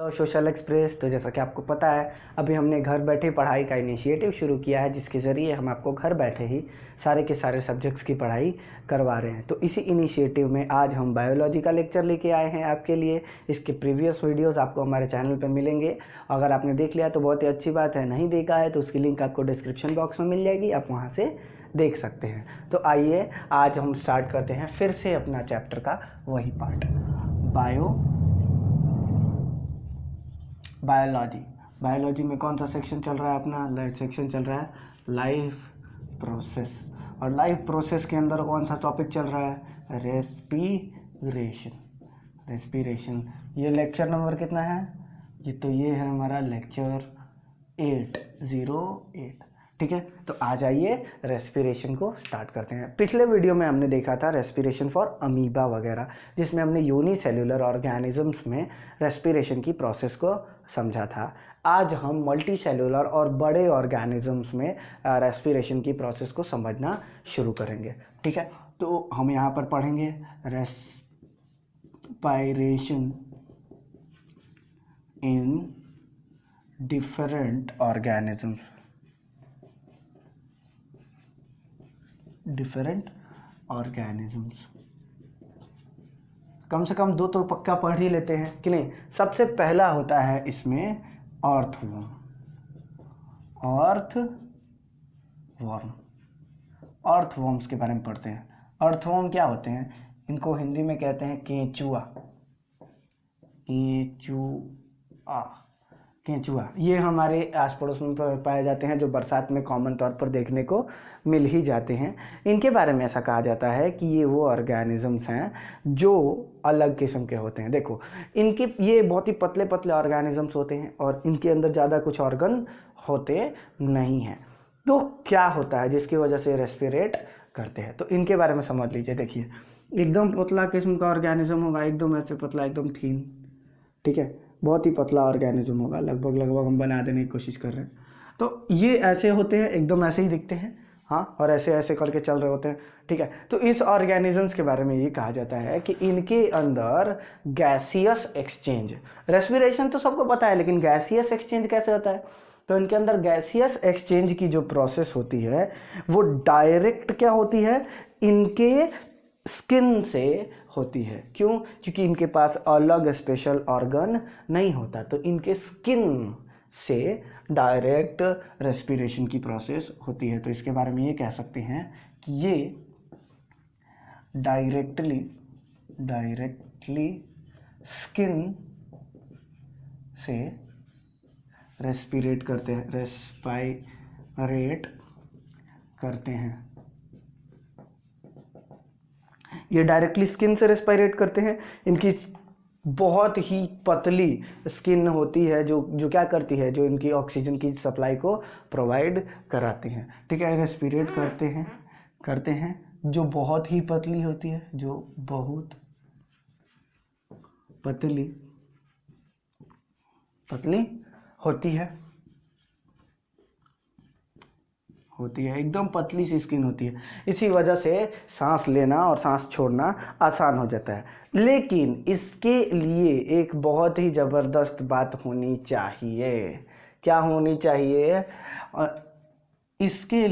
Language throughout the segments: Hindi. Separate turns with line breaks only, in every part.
तो सोशल एक्सप्रेस, तो जैसा कि आपको पता है अभी हमने घर बैठे पढ़ाई का इनिशिएटिव शुरू किया है, जिसके ज़रिए हम आपको घर बैठे ही सारे के सारे सब्जेक्ट्स की पढ़ाई करवा रहे हैं। तो इसी इनिशिएटिव में आज हम बायोलॉजी का लेक्चर लेके आए हैं आपके लिए। इसके प्रीवियस वीडियोस आपको हमारे चैनल पर मिलेंगे। अगर आपने देख लिया तो बहुत ही अच्छी बात है, नहीं देखा है तो उसकी लिंक आपको डिस्क्रिप्शन बॉक्स में मिल जाएगी, आप वहाँ से देख सकते हैं। तो आइए आज हम स्टार्ट करते हैं फिर से अपना चैप्टर का वही पार्ट, बायोलॉजी में कौन सा सेक्शन चल रहा है अपना? सेक्शन चल रहा है लाइफ प्रोसेस। और लाइफ प्रोसेस के अंदर कौन सा टॉपिक चल रहा है? रेस्पिरेशन। ये लेक्चर नंबर कितना है? ये है हमारा लेक्चर 808। ठीक है, तो आ जाइए रेस्पिरेशन को स्टार्ट करते हैं। पिछले वीडियो में हमने देखा था रेस्पिरेशन फॉर अमीबा वगैरह, जिसमें हमने यूनिसेल्युलर ऑर्गेनिजम्स में रेस्पिरेशन की प्रोसेस को समझा था। आज हम मल्टी सेल्युलर और बड़े ऑर्गेनिजम्स में रेस्पिरेशन की प्रोसेस को समझना शुरू करेंगे। ठीक है, तो हम यहाँ पर पढ़ेंगे रेस्पिरेशन इन डिफरेंट ऑर्गेनिजम्स। कम से कम 2 तो पक्का पढ़ ही लेते हैं कि नहीं। सबसे पहला होता है इसमें अर्थवॉर्म्स के बारे में पढ़ते हैं। अर्थवॉर्म क्या होते हैं? इनको हिंदी में कहते हैं केंचुआ। ये हमारे आस पड़ोस में पाए जाते हैं, जो बरसात में कॉमन तौर पर देखने को मिल ही जाते हैं। इनके बारे में ऐसा कहा जाता है कि ये वो ऑर्गेनिजम्स हैं जो अलग किस्म के होते हैं। देखो, ये बहुत ही पतले पतले ऑर्गेनिजम्स होते हैं और इनके अंदर ज़्यादा कुछ ऑर्गन होते नहीं हैं। तो क्या होता है जिसकी वजह से रेस्पिरेट करते हैं? तो इनके बारे में समझ लीजिए। देखिए, एकदम पतला किस्म का ऑर्गेनिज्म होगा, एकदम ऐसे पतला, एकदम थीन। ठीक है, बहुत ही पतला ऑर्गेनिज्म होगा, लगभग हम बना देने की कोशिश कर रहे हैं। तो ये ऐसे होते हैं, एकदम ऐसे ही दिखते हैं, हाँ, और ऐसे ऐसे करके चल रहे होते हैं। ठीक है, तो इस ऑर्गेनिजम्स के बारे में ये कहा जाता है कि इनके अंदर गैसियस एक्सचेंज, रेस्पिरेशन तो सबको पता है, लेकिन गैसियस एक्सचेंज कैसे होता है? तो इनके अंदर गैसियस एक्सचेंज की जो प्रोसेस होती है वो डायरेक्ट क्या होती है? इनके स्किन से होती है। क्यों? क्योंकि इनके पास अलग स्पेशल ऑर्गन नहीं होता, तो इनके स्किन से डायरेक्ट रेस्पिरेशन की प्रोसेस होती है। तो इसके बारे में ये कह सकते हैं कि ये डायरेक्टली स्किन से रेस्पिरेट करते हैं। ये डायरेक्टली स्किन से रेस्पिरेट करते हैं। इनकी बहुत ही पतली स्किन होती है जो क्या करती है, जो इनकी ऑक्सीजन की सप्लाई को प्रोवाइड कराती है। ठीक है, रेस्पिरेट करते हैं जो बहुत ही पतली होती है, जो बहुत पतली होती है, एकदम पतली सी स्किन होती है। इसी वजह से सांस लेना और सांस छोड़ना आसान हो जाता है। लेकिन इसके लिए एक बहुत ही ज़बरदस्त बात होनी चाहिए। क्या होनी चाहिए? इसके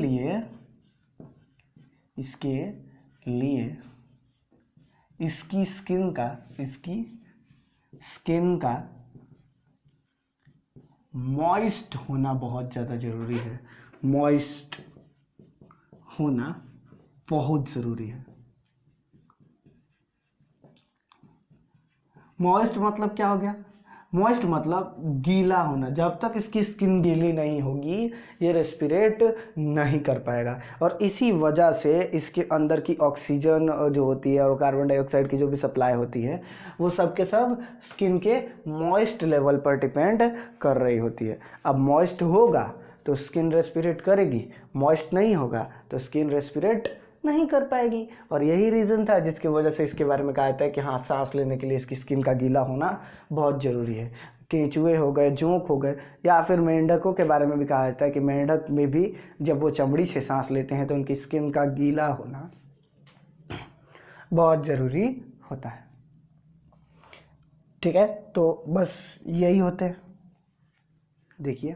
लिए इसकी स्किन का मॉइस्ट होना बहुत ज़्यादा ज़रूरी है। मॉइस्ट होना बहुत ज़रूरी है। मॉइस्ट मतलब क्या हो गया? मॉइस्ट मतलब गीला होना। जब तक इसकी स्किन गीली नहीं होगी ये रेस्पिरेट नहीं कर पाएगा। और इसी वजह से इसके अंदर की ऑक्सीजन जो होती है और कार्बन डाइऑक्साइड की जो भी सप्लाई होती है वो सब के सब स्किन के मॉइस्ट लेवल पर डिपेंड कर रही होती है। अब मॉइस्ट होगा तो स्किन रेस्पिरेट करेगी, मॉइस्ट नहीं होगा तो स्किन रेस्पिरेट नहीं कर पाएगी। और यही रीज़न था जिसकी वजह से इसके बारे में कहा जाता है कि हाँ, सांस लेने के लिए इसकी स्किन का गीला होना बहुत ज़रूरी है। केंचुए हो गए, जोंक हो गए, या फिर मेंढकों के बारे में भी कहा जाता है कि मेंढक में भी जब वो चमड़ी से सांस लेते हैं तो उनकी स्किन का गीला होना बहुत ज़रूरी होता है। ठीक है, तो बस यही होते हैं। देखिए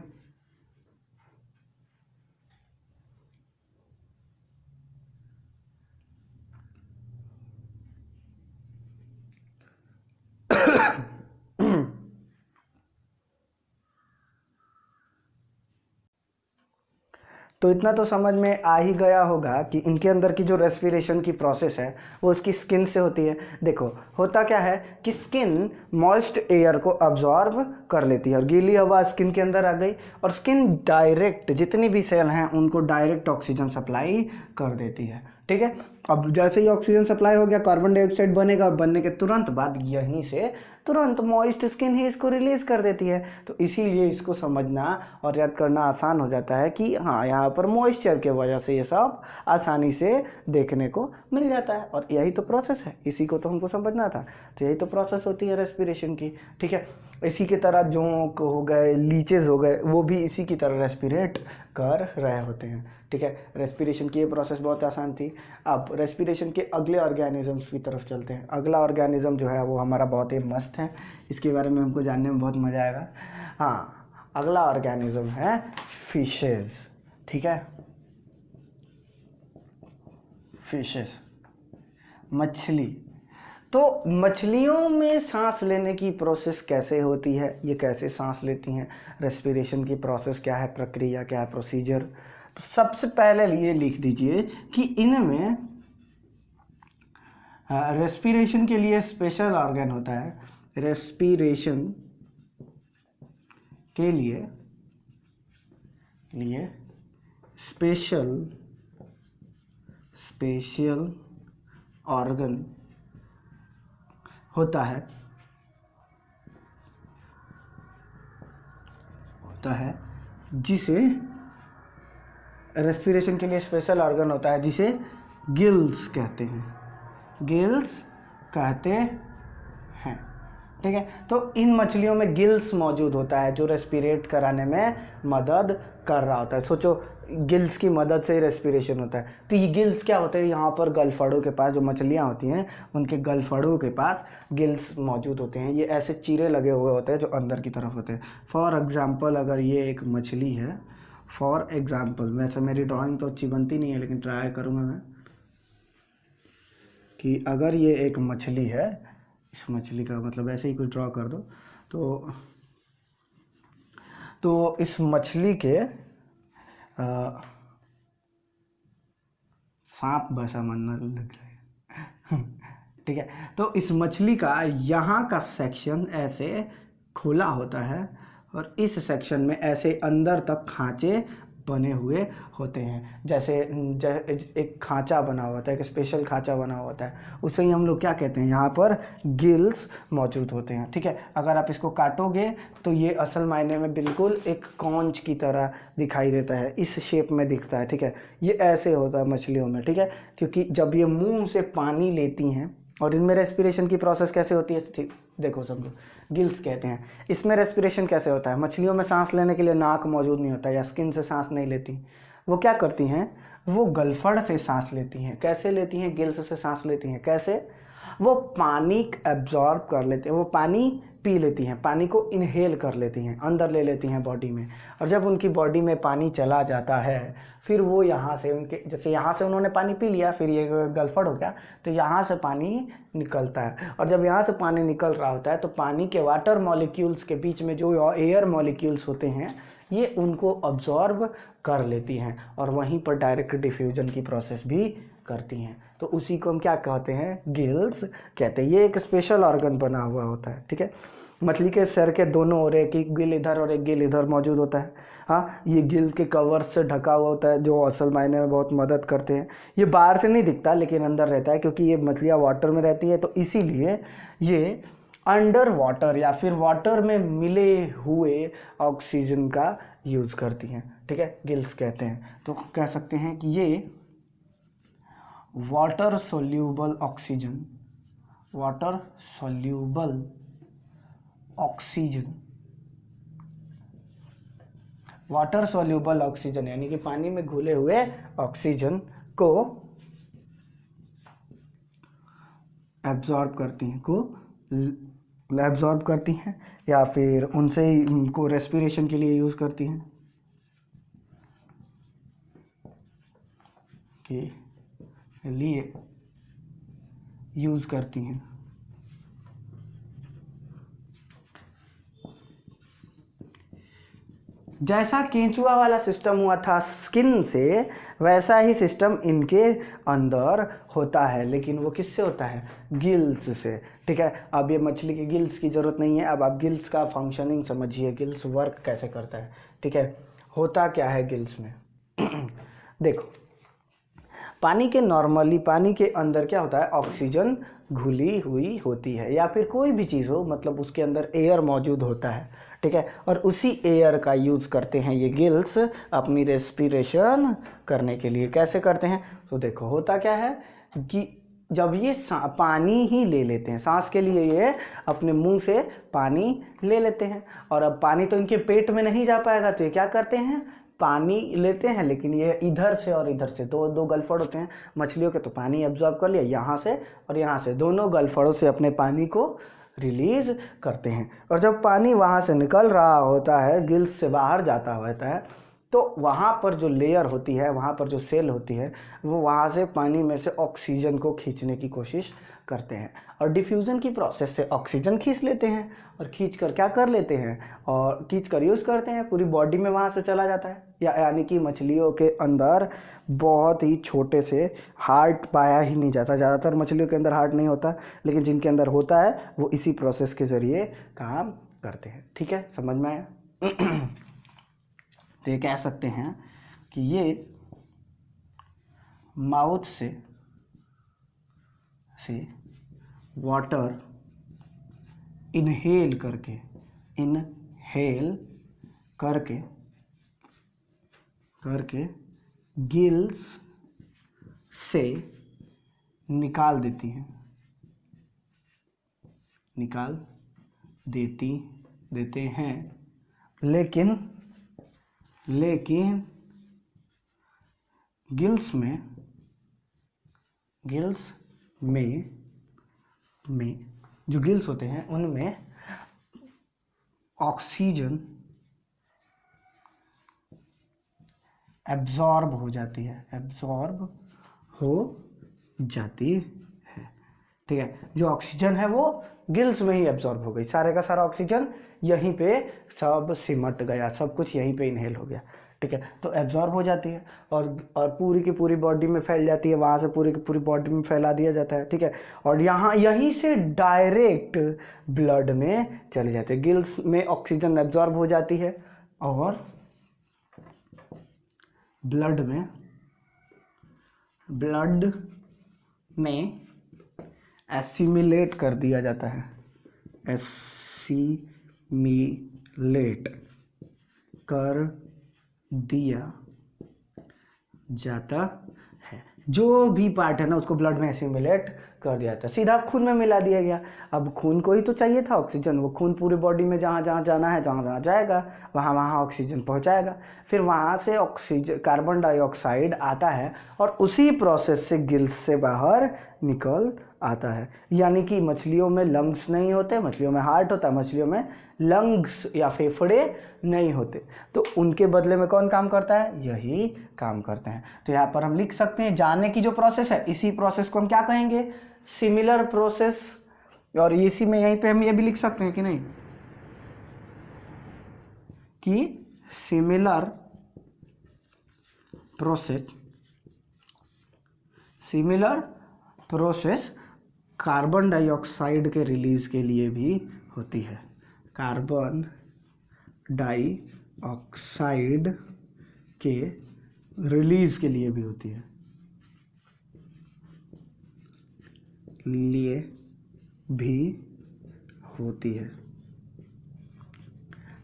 तो इतना तो समझ में आ ही गया होगा कि इनके अंदर की जो रेस्पिरेशन की प्रोसेस है वो उसकी स्किन से होती है। देखो होता क्या है कि स्किन मॉइस्ट एयर को अब्जॉर्ब कर लेती है और गीली हवा स्किन के अंदर आ गई और स्किन डायरेक्ट जितनी भी सेल हैं उनको डायरेक्ट ऑक्सीजन सप्लाई कर देती है। ठीक है, अब जैसे ही ऑक्सीजन सप्लाई हो गया कार्बन डाइऑक्साइड बनेगा, बनने के तुरंत बाद यहीं से तुरंत मॉइस्ट स्किन ही इसको रिलीज कर देती है। तो इसीलिए इसको समझना और याद करना आसान हो जाता है कि हाँ यहाँ पर मॉइस्चर के वजह से ये सब आसानी से देखने को मिल जाता है। और यही तो प्रोसेस है, इसी को तो हमको समझना था। तो यही तो प्रोसेस होती है रेस्पिरेशन की। ठीक है, इसी की तरह जोंक हो गए, लीचेस हो गए, वो भी इसी की तरह रेस्पिरेट कर रहे होते हैं। ठीक है, रेस्पिरेशन की ये प्रोसेस बहुत आसान थी। अब रेस्पिरेशन के अगले ऑर्गेनिजम्स की तरफ चलते हैं। अगला ऑर्गेनिज्म जो है वो हमारा बहुत ही मस्त है, इसके बारे में हमको जानने में बहुत मज़ा आएगा। हाँ, अगला ऑर्गेनिज्म है फिशेस। ठीक है, फिशेस, मछली। तो मछलियों में सांस लेने की प्रोसेस कैसे होती है, ये कैसे सांस लेती हैं, रेस्पिरेशन की प्रोसेस क्या है, प्रक्रिया क्या है, प्रोसीजर। तो सबसे पहले ये लिख दीजिए कि इनमें रेस्पिरेशन के लिए स्पेशल ऑर्गन होता है। रेस्पिरेशन के लिए स्पेशल ऑर्गन होता है जिसे रेस्पिरेशन के लिए स्पेशल ऑर्गन होता है जिसे गिल्स कहते हैं। गिल्स कहते हैं। ठीक है, तो इन मछलियों में गिल्स मौजूद होता है जो रेस्पिरेट कराने में मदद कर रहा होता है। सोचो गिल्स की मदद से ही रेस्पिरेशन होता है। तो ये गिल्स क्या होते हैं, यहाँ पर गलफड़ों के पास जो मछलियाँ होती हैं उनके गलफड़ों के पास गिल्स मौजूद होते हैं। ये ऐसे चीरे लगे हुए होते हैं जो अंदर की तरफ होते हैं। फॉर एग्जाम्पल अगर ये एक मछली है, फॉर एग्जाम्पल, वैसे मेरी ड्राइंग तो अच्छी बनती नहीं है लेकिन ट्राई करूँगा मैं कि अगर ये एक मछली है, इस मछली का मतलब ऐसे ही कुछ ड्रॉ कर दो तो इस मछली के सांप वैसा मानना लग रहा है। ठीक है, तो इस मछली का यहाँ का सेक्शन ऐसे खुला होता है और इस सेक्शन में ऐसे अंदर तक खांचे बने हुए होते हैं। जैसे एक खांचा बना हुआ होता है, एक स्पेशल खांचा बना हुआ होता है, उसे ही हम लोग क्या कहते हैं, यहाँ पर गिल्स मौजूद होते हैं। ठीक है, अगर आप इसको काटोगे तो ये असल मायने में बिल्कुल एक कॉन्च की तरह दिखाई देता है, इस शेप में दिखता है। ठीक है, ये ऐसे होता है मछलियों में। ठीक है, क्योंकि जब ये मुंह से पानी लेती हैं और इनमें रेस्पिरेशन की प्रोसेस कैसे होती है, ठीक देखो समझो, गिल्स कहते हैं। इसमें रेस्पिरेशन कैसे होता है, मछलियों में सांस लेने के लिए नाक मौजूद नहीं होता या स्किन से सांस नहीं लेती, वो क्या करती हैं, वो गलफड़ से सांस लेती हैं। कैसे लेती हैं, गिल्स से सांस लेती हैं। कैसे, वो पानी एब्जॉर्ब कर लेते हैं, वो पानी पी लेती हैं, पानी को इनहेल कर लेती हैं, अंदर ले लेती हैं बॉडी में। और जब उनकी बॉडी में पानी चला जाता है फिर वो यहाँ से उनके, जैसे यहाँ से उन्होंने पानी पी लिया, फिर ये गलफड़ हो गया तो यहाँ से पानी निकलता है। और जब यहाँ से पानी निकल रहा होता है तो पानी के वाटर मॉलिक्यूल्स के बीच में जो एयर मॉलिक्यूल्स होते हैं ये उनको अब्जॉर्ब कर लेती हैं और वहीं पर डायरेक्ट डिफ्यूजन की प्रोसेस भी करती हैं। तो उसी को हम क्या कहते हैं, गिल्स कहते हैं। ये एक स्पेशल ऑर्गन बना हुआ होता है। ठीक है, मछली के सर के दोनों ओर एक गिल इधर और एक गिल इधर मौजूद होता है। हाँ, ये गिल के कवर से ढका हुआ होता है जो असल मायने में बहुत मदद करते हैं। ये बाहर से नहीं दिखता लेकिन अंदर रहता है, क्योंकि ये मछलियाँ वाटर में रहती है तो इसीलिए ये अंडर वाटर या फिर वाटर में मिले हुए ऑक्सीजन का यूज़ करती हैं। ठीक है, गिल्स कहते हैं। तो कह सकते हैं कि ये water soluble oxygen, water soluble oxygen, water soluble oxygen यानी कि पानी में घुले हुए ऑक्सीजन को एब्जॉर्ब करती हैं, को एब्जॉर्ब करती हैं या फिर उनसे ही उनको रेस्पिरेशन के लिए यूज़ करती हैं के लिए यूज़ करती हैं। जैसा केंचुआ वाला सिस्टम हुआ था स्किन से, वैसा ही सिस्टम इनके अंदर होता है, लेकिन वो किससे होता है? गिल्स से। ठीक है, अब ये मछली के गिल्स की ज़रूरत नहीं है, अब आप गिल्स का फंक्शनिंग समझिए, गिल्स वर्क कैसे करता है। ठीक है, होता क्या है गिल्स में देखो, पानी के अंदर क्या होता है? ऑक्सीजन घुली हुई होती है, या फिर कोई भी चीज़ हो, मतलब उसके अंदर एयर मौजूद होता है। ठीक है, और उसी एयर का यूज़ करते हैं ये गिल्स अपनी रेस्पिरेशन करने के लिए। कैसे करते हैं? तो देखो, होता क्या है कि जब ये पानी ही ले लेते हैं, सांस के लिए ये अपने मुंह से पानी ले लेते हैं, और अब पानी तो इनके पेट में नहीं जा पाएगा, तो ये क्या करते हैं? पानी लेते हैं, लेकिन ये इधर से और इधर से दो गलफड़ होते हैं मछलियों के, तो पानी एब्जॉर्ब कर लिया यहाँ से और यहाँ से, दोनों गलफड़ों से अपने पानी को रिलीज करते हैं। और जब पानी वहाँ से निकल रहा होता है, गिल्स से बाहर जाता होता है, तो वहाँ पर जो लेयर होती है, वहाँ पर जो सेल होती है, वो वहाँ से पानी में से ऑक्सीजन को खींचने की कोशिश करते हैं, और डिफ्यूज़न की प्रोसेस से ऑक्सीजन खींच लेते हैं, और खींच कर क्या कर लेते हैं? और खींच कर यूज़ करते हैं, पूरी बॉडी में वहाँ से चला जाता है। यानी कि मछलियों के अंदर बहुत ही छोटे से हार्ट पाया ही नहीं जाता। ज़्यादातर मछलियों के अंदर हार्ट नहीं होता, लेकिन जिनके अंदर होता है वो इसी प्रोसेस के ज़रिए काम करते हैं। ठीक है, समझ में आया? तो ये कह सकते हैं कि ये माउथ से वाटर इनहेल करके गिल्स से निकाल देती देते हैं, लेकिन गिल्स में जो गिल्स होते हैं उनमें ऑक्सीजन एब्जॉर्ब हो जाती है। ठीक है, जो ऑक्सीजन है वो गिल्स में ही एब्जॉर्ब हो गई, सारे का सारा ऑक्सीजन यहीं पे सब सिमट गया, सब कुछ यहीं पे इनहेल हो गया। ठीक है, तो एब्जॉर्ब हो जाती है और पूरी की पूरी बॉडी में फैल जाती है, वहाँ से पूरी की पूरी बॉडी में फैला दिया जाता है। ठीक है, और यहीं से डायरेक्ट ब्लड में चले जाते हैं। गिल्स में ऑक्सीजन एब्जॉर्ब हो जाती है और ब्लड में एसिमिलेट कर दिया जाता है, एसिमिलेट कर दिया जाता है। जो भी पार्ट है ना, उसको ब्लड में एसिमिलेट कर दिया था, सीधा खून में मिला दिया गया। अब खून को ही तो चाहिए था ऑक्सीजन, वो खून पूरी बॉडी में जहाँ जहाँ जाना है, जहाँ जहाँ जाएगा वहाँ वहाँ ऑक्सीजन पहुँचाएगा। फिर वहाँ से ऑक्सीजन कार्बन डाइऑक्साइड आता है और उसी प्रोसेस से गिल्स से बाहर निकल आता है। यानी कि मछलियों में लंग्स नहीं होते, मछलियों में हार्ट होता है, मछलियों में लंग्स या फेफड़े नहीं होते, तो उनके बदले में कौन काम करता है? यही काम करते हैं। तो यहाँ पर हम लिख सकते हैं, जाने की जो प्रोसेस है, इसी प्रोसेस को हम क्या कहेंगे? Similar process. और इसी में यहीं पे हम ये भी लिख सकते हैं कि नहीं, कि सिमिलर प्रोसेस कार्बन डाइऑक्साइड के रिलीज के लिए भी होती है, कार्बन डाइऑक्साइड के रिलीज के लिए भी होती है,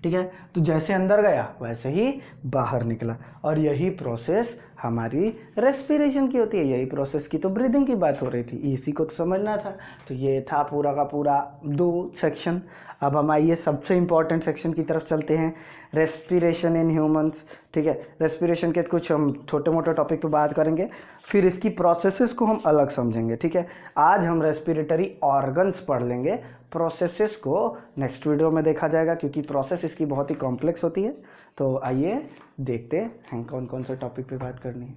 ठीक है। तो जैसे अंदर गया वैसे ही बाहर निकला, और यही प्रोसेस हमारी रेस्पिरेशन की होती है। यही प्रोसेस की तो ब्रीदिंग की बात हो रही थी, इसी को तो समझना था। तो ये था पूरा का पूरा 2 सेक्शन। अब हम आइए सबसे इम्पॉर्टेंट सेक्शन की तरफ चलते हैं, रेस्पिरेशन इन ह्यूमंस। ठीक है, रेस्पिरेशन के कुछ हम छोटे मोटे टॉपिक पे बात करेंगे, फिर इसकी प्रोसेसेस को हम अलग समझेंगे। ठीक है, आज हम रेस्पिरेटरी ऑर्गन्स पढ़ लेंगे, प्रोसेसेस को नेक्स्ट वीडियो में देखा जाएगा, क्योंकि प्रोसेस इसकी बहुत ही कॉम्प्लेक्स होती है। तो आइए देखते हैं कौन कौन से टॉपिक पे बात करनी है।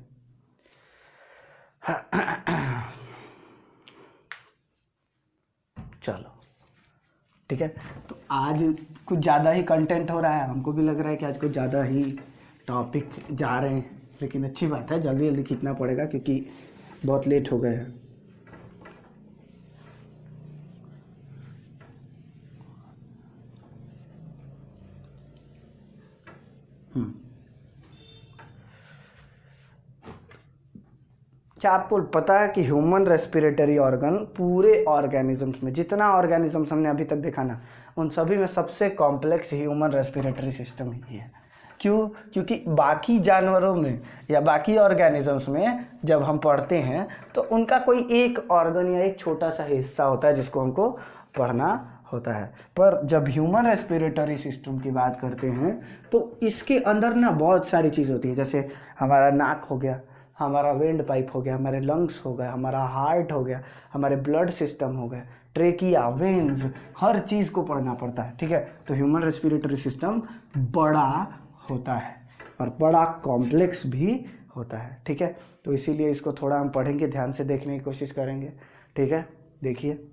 चलो ठीक है, तो आज कुछ ज़्यादा ही कंटेंट हो रहा है, हमको भी लग रहा है कि आज कुछ ज़्यादा ही टॉपिक जा रहे हैं, लेकिन अच्छी बात है, जल्दी जल्दी खींचना पड़ेगा क्योंकि बहुत लेट हो गए हैं। क्या आपको पता है कि ह्यूमन रेस्पिरेटरी ऑर्गन पूरे ऑर्गेनिजम्स में, जितना ऑर्गेनिजम्स हमने अभी तक देखा ना, उन सभी में सबसे कॉम्प्लेक्स ह्यूमन रेस्पिरेटरी सिस्टम ही है। क्यों? क्योंकि बाकी जानवरों में या बाकी ऑर्गेनिजम्स में जब हम पढ़ते हैं तो उनका कोई एक ऑर्गन या एक छोटा सा हिस्सा होता है जिसको हमको पढ़ना होता है, पर जब ह्यूमन रेस्पिरेटरी सिस्टम की बात करते हैं तो इसके अंदर ना बहुत सारी चीज़ होती है। जैसे हमारा नाक हो गया, हमारा विंड पाइप हो गया, हमारे लंग्स हो गए, हमारा हार्ट हो गया, हमारे ब्लड सिस्टम हो गए, ट्रेकिया, वेन्स, हर चीज़ को पढ़ना पड़ता है। ठीक है, तो ह्यूमन रेस्पिरेटरी सिस्टम बड़ा होता है और बड़ा कॉम्प्लेक्स भी होता है। ठीक है, तो इसीलिए इसको थोड़ा हम पढ़ेंगे, ध्यान से देखने की कोशिश करेंगे। ठीक है, देखिए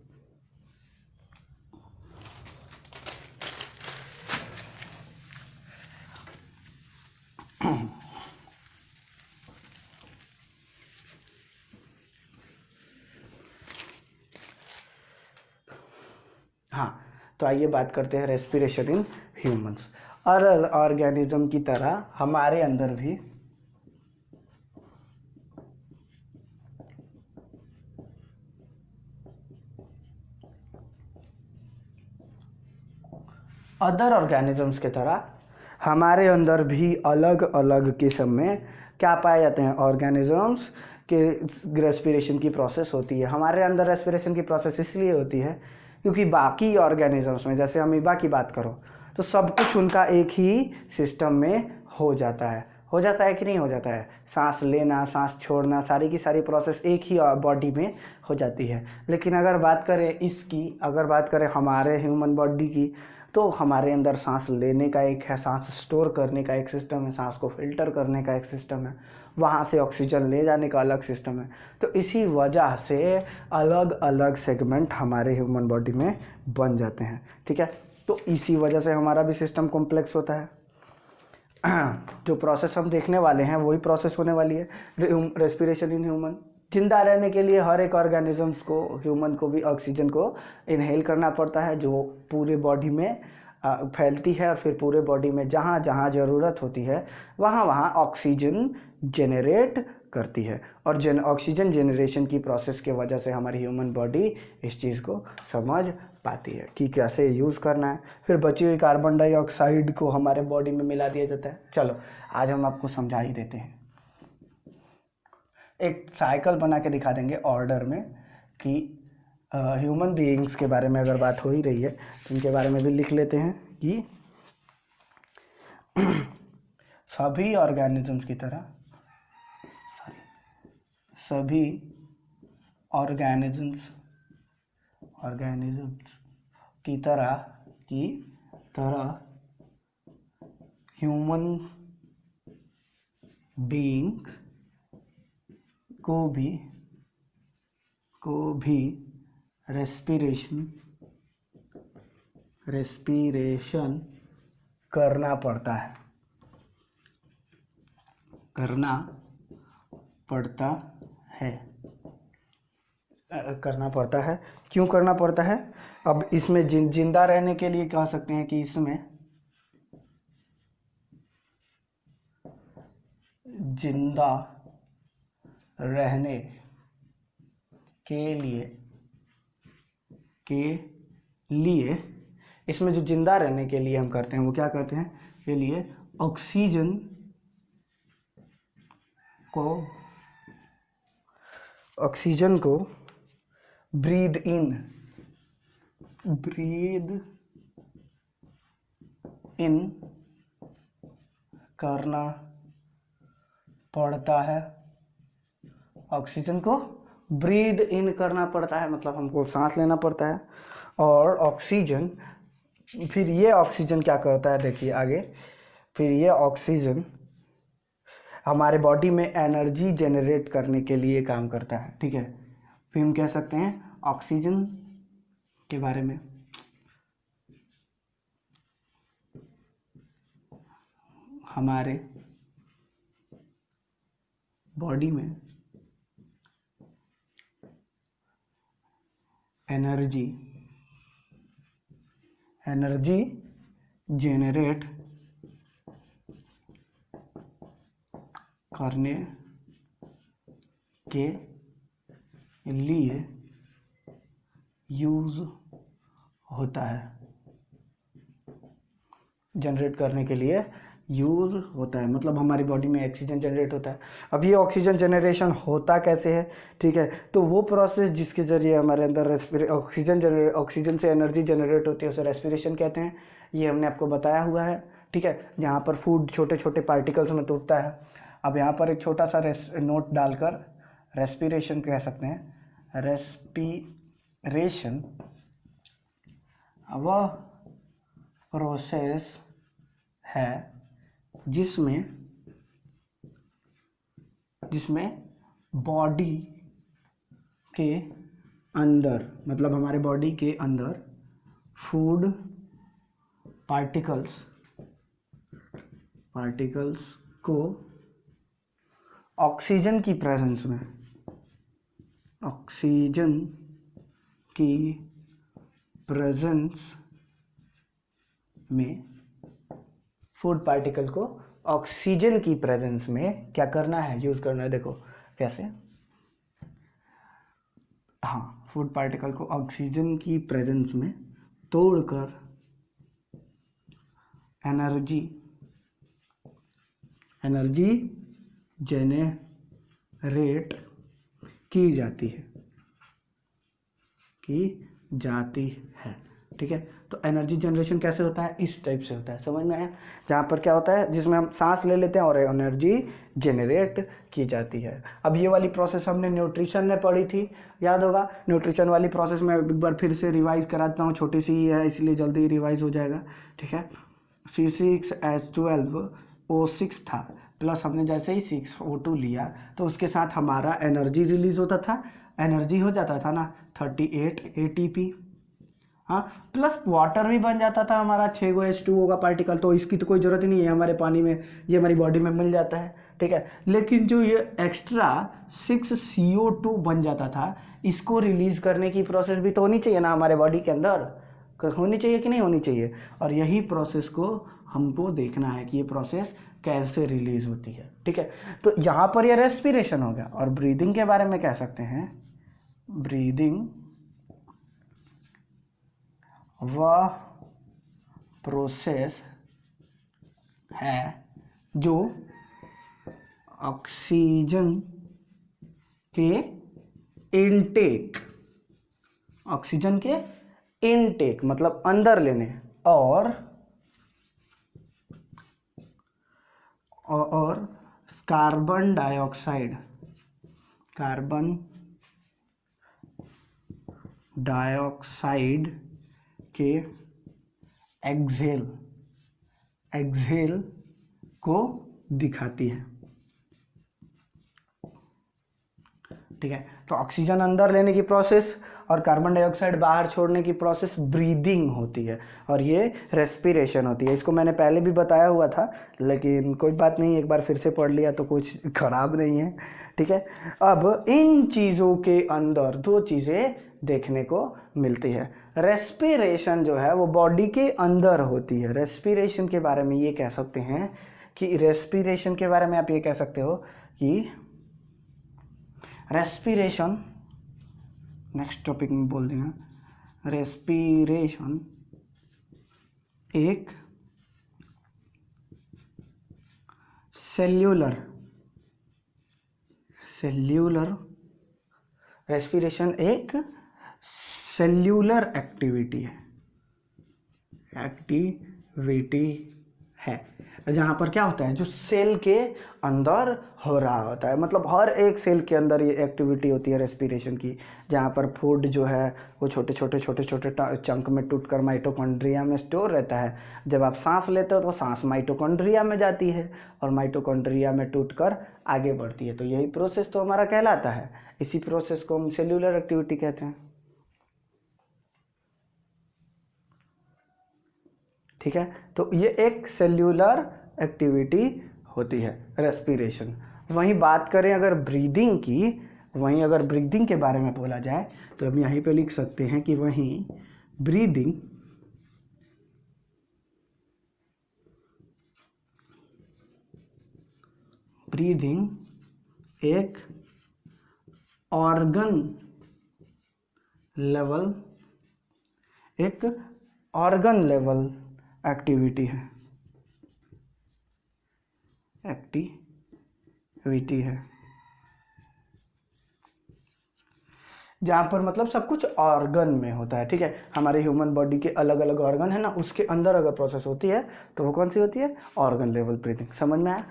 हाँ, तो आइए बात करते हैं रेस्पिरेशन इन ह्यूमंस। और ऑर्गेनिज्म की तरह हमारे अंदर भी अदर ऑर्गेनिजम्स की तरह हमारे अंदर भी अलग अलग किस्म में क्या पाए जाते हैं, ऑर्गेनिजम्स के रेस्पिरेशन की प्रोसेस होती है। हमारे अंदर रेस्पिरेशन की प्रोसेस इसलिए होती है क्योंकि बाकी ऑर्गेनिजम्स में, जैसे अमीबा की बात करो तो सब कुछ उनका एक ही सिस्टम में हो जाता है। हो जाता है कि नहीं हो जाता है? सांस लेना, सांस छोड़ना, सारी की सारी प्रोसेस एक ही बॉडी में हो जाती है। लेकिन अगर बात करें हमारे ह्यूमन बॉडी की, तो हमारे अंदर सांस लेने का एक है, सांस स्टोर करने का एक सिस्टम है, सांस को फिल्टर करने का एक सिस्टम है, वहाँ से ऑक्सीजन ले जाने का अलग सिस्टम है। तो इसी वजह से अलग अलग सेगमेंट हमारे ह्यूमन बॉडी में बन जाते हैं। ठीक है, तो इसी वजह से हमारा भी सिस्टम कॉम्प्लेक्स होता है। जो प्रोसेस हम देखने वाले हैं वही प्रोसेस होने वाली है, रेस्पिरेशन इन ह्यूमन। जिंदा रहने के लिए हर एक ऑर्गेनिजम्स को, ह्यूमन को भी ऑक्सीजन को इनहेल करना पड़ता है, जो पूरे बॉडी में फैलती है और फिर पूरे बॉडी में जहाँ जहाँ ज़रूरत होती है वहाँ वहाँ ऑक्सीजन जेनरेट करती है। और ऑक्सीजन जेनरेशन की प्रोसेस के वजह से हमारी ह्यूमन बॉडी इस चीज़ को समझ पाती है कि कैसे यूज़ करना है। फिर बची हुई कार्बन डाइऑक्साइड को हमारे बॉडी में मिला दिया जाता है। चलो आज हम आपको समझा ही देते हैं, एक साइकिल बना के दिखा देंगे ऑर्डर में कि ह्यूमन बीइंग्स के बारे में अगर बात हो ही रही है तो इनके बारे में भी लिख लेते हैं कि सभी ऑर्गेनिजम्स की तरह सभी ऑर्गेनिजम्स की तरह ह्यूमन बीइंग्स को भी रेस्पिरेशन करना पड़ता है। क्यों करना पड़ता है? अब इसमें जिंदा रहने के लिए कह सकते हैं कि इसमें जिंदा रहने के लिए इसमें जो जिंदा रहने के लिए हम करते हैं वो क्या करते हैं, के लिए ऑक्सीजन को ऑक्सीजन को ब्रीद इन करना पड़ता है। ऑक्सीजन को ब्रीद इन करना पड़ता है मतलब हमको सांस लेना पड़ता है। और ऑक्सीजन, फिर ये ऑक्सीजन क्या करता है देखिए आगे, फिर ये ऑक्सीजन हमारे बॉडी में एनर्जी जनरेट करने के लिए काम करता है। ठीक है, फिर हम कह सकते हैं ऑक्सीजन के बारे में, हमारे बॉडी में एनर्जी जेनरेट करने के लिए यूज होता है, जनरेट करने के लिए यूज होता है मतलब हमारी बॉडी में ऑक्सीजन जनरेट होता है। अब ये ऑक्सीजन जनरेशन होता कैसे है, ठीक है, तो वो प्रोसेस जिसके ज़रिए हमारे अंदर ऑक्सीजन से एनर्जी जनरेट होती है उसे रेस्पिरेशन कहते हैं। ये हमने आपको बताया हुआ है। ठीक है, जहाँ पर फूड छोटे छोटे पार्टिकल्स में टूटता है। अब यहाँ पर एक छोटा सा नोट डालकर रेस्पिरेशन कह सकते हैं। रेस्पिरेशन वह प्रोसेस है जिसमें बॉडी के अंदर मतलब हमारे बॉडी के अंदर फूड पार्टिकल्स को ऑक्सीजन की प्रेजेंस में फूड पार्टिकल को ऑक्सीजन की प्रेजेंस में क्या करना है, यूज करना है। देखो कैसे, हाँ, फूड पार्टिकल को ऑक्सीजन की प्रेजेंस में तोड़कर एनर्जी जेनरेट की जाती है। ठीक है, तो एनर्जी जनरेशन कैसे होता है, इस टाइप से होता है, समझ में आया। जहाँ पर क्या होता है, जिसमें हम सांस ले लेते हैं और एनर्जी जनरेट की जाती है। अब ये वाली प्रोसेस हमने न्यूट्रिशन में पढ़ी थी, याद होगा। न्यूट्रिशन वाली प्रोसेस में एक बार फिर से रिवाइज कराता हूँ, छोटी सी ही है इसलिए जल्दी रिवाइज हो जाएगा। ठीक है, C6H12O6 था, प्लस हमने जैसे ही 6O2 लिया तो उसके साथ हमारा एनर्जी रिलीज होता था, एनर्जी हो जाता था ना 38 ATP। हाँ, प्लस वाटर भी बन जाता था हमारा 6 H2O का पार्टिकल, तो इसकी तो कोई ज़रूरत ही नहीं है हमारे पानी में, ये हमारी बॉडी में मिल जाता है। ठीक है, लेकिन जो ये एक्स्ट्रा 6CO2 बन जाता था, इसको रिलीज करने की प्रोसेस भी तो होनी चाहिए ना हमारे बॉडी के अंदर, होनी चाहिए कि नहीं होनी चाहिए। और यही प्रोसेस को हमको देखना है कि ये प्रोसेस कैसे रिलीज होती है। ठीक है, तो यहाँ पर ये रेस्पिरेशन हो गया। और ब्रीदिंग के बारे में कह सकते हैं, ब्रीदिंग वह प्रोसेस है जो ऑक्सीजन के इनटेक मतलब अंदर लेने और कार्बन डाइऑक्साइड के एक्सहेल को दिखाती है। ठीक है, तो ऑक्सीजन अंदर लेने की प्रोसेस और कार्बन डाइऑक्साइड बाहर छोड़ने की प्रोसेस ब्रीदिंग होती है, और ये रेस्पिरेशन होती है। इसको मैंने पहले भी बताया हुआ था, लेकिन कोई बात नहीं, एक बार फिर से पढ़ लिया तो कुछ खराब नहीं है। ठीक है, अब इन चीज़ों के अंदर दो चीज़ें देखने को मिलती है। रेस्पिरेशन जो है वो बॉडी के अंदर होती है। रेस्पिरेशन के बारे में ये कह सकते हैं कि रेस्पिरेशन के बारे में आप ये कह सकते हो कि रेस्पिरेशन, नेक्स्ट टॉपिक में बोल देंगे, रेस्पिरेशन एक सेल्यूलर सेल्यूलर रेस्पिरेशन एक सेल्यूलर एक्टिविटी है जहाँ पर क्या होता है, जो सेल के अंदर हो रहा होता है, मतलब हर एक सेल के अंदर ये एक्टिविटी होती है रेस्पिरेशन की, जहाँ पर फूड जो है वो छोटे छोटे चंक में टूटकर माइटोकॉन्ड्रिया में स्टोर रहता है। जब आप सांस लेते हो तो सांस माइटोकॉन्ड्रिया में जाती है और माइटोकॉन्ड्रिया में टूटकर आगे बढ़ती है। तो यही प्रोसेस तो हमारा कहलाता है, इसी प्रोसेस को हम सेल्यूलर एक्टिविटी कहते हैं। ठीक है, तो ये एक सेल्यूलर एक्टिविटी होती है रेस्पिरेशन। वहीं बात करें अगर ब्रीदिंग की, वहीं अगर ब्रीदिंग के बारे में बोला जाए तो हम यहीं पे लिख सकते हैं कि वहीं ब्रीदिंग एक ऑर्गन लेवल एक्टिविटी है जहाँ पर मतलब सब कुछ ऑर्गन में होता है। ठीक है, हमारे ह्यूमन बॉडी के अलग अलग ऑर्गन है ना, उसके अंदर अगर प्रोसेस होती है तो वो कौन सी होती है, ऑर्गन लेवल ब्रीदिंग। समझ में आया?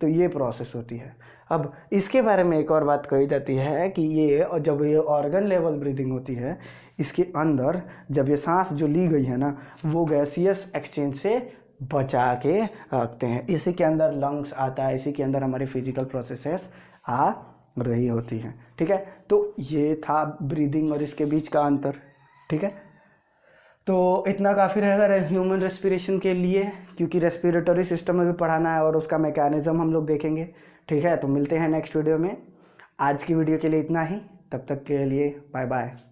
तो ये प्रोसेस होती है। अब इसके बारे में एक और बात कही जाती है कि जब ये ऑर्गन लेवल ब्रीदिंग होती है, इसके अंदर जब ये सांस जो ली गई है ना, वो गैसियस एक्सचेंज से बचा के रखते हैं। इसी के अंदर लंग्स आता है, इसी के अंदर हमारी फिजिकल प्रोसेसेस आ रही होती हैं। ठीक है, तो ये था ब्रीदिंग और इसके बीच का अंतर। ठीक है, तो इतना काफ़ी रहेगा ह्यूमन रेस्पिरेशन के लिए, क्योंकि रेस्पिरेटरी सिस्टम में भी पढ़ाना है और उसका मैकेनिज्म हम लोग देखेंगे। ठीक है, तो मिलते हैं नेक्स्ट वीडियो में। आज की वीडियो के लिए इतना ही, तब तक के लिए बाय बाय।